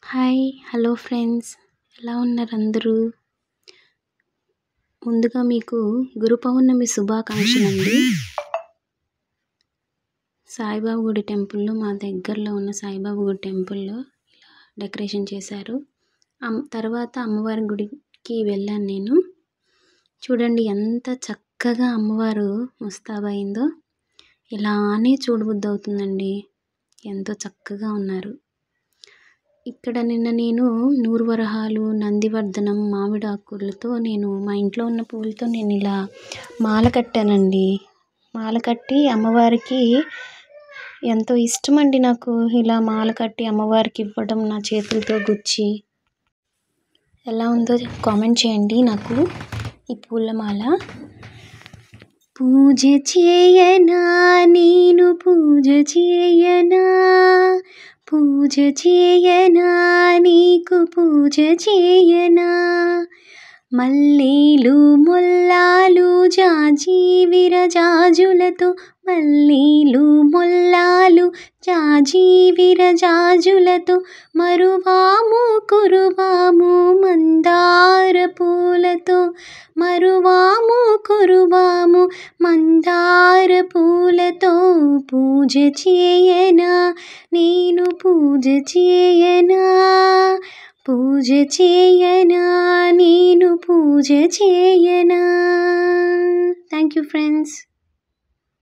Hi! Hello friends. ఎలా ఉన్నారు అందరూ? ముందుగా మీకు గురు పౌర్ణమి శుభాకాంక్షలండి. సాయిబాబా గుడి టెంపుల్‌లో మా దగ్గరలో ఉన్న సాయిబాబా గుడి టెంపుల్‌లో ఇలా డెకరేషన్ చేశారు. తర్వాత అమ్మవారి గుడికి వెళ్ళాను నేను. చూడండి ఎంత చక్కగా అమ్మవారు ముస్తాబయిందో. ఇలానే చూడబుద్దవుతుందండి. ఎంతో చక్కగా ఉన్నారు. ఇక్కడ నిన్న నేను నూరువరహాలు, నందివర్ధనం, మామిడాకులతో మా ఇంట్లో ఉన్న పూలతో నేను ఇలా మాల కట్టానండి. మాల కట్టి అమ్మవారికి ఎంతో ఇష్టమండి నాకు ఇలా మాల కట్టి అమ్మవారికి ఇవ్వడం నా చేతులతో గుచ్చి. ఎలా ఉందో కామెంట్ చేయండి నాకు ఈ పూల మాల. పూజ చేయనా నేను పూజ చేయనా, పూజ చేయనా నీకు పూజ చేయనా, మల్లీలు ముల్లాలు జాజి విరజాజులతో, మల్లీలు ముల్లాలు జాజి విరజాజులతో, మరువాము కురువాము మందార పూలతో, మరువాము కురువాము మందార పూలతో, పూజ చేయనా నేను పూజ చేయనా, పూజ చేయనా నేను పూజ చేయనా. Thank you friends.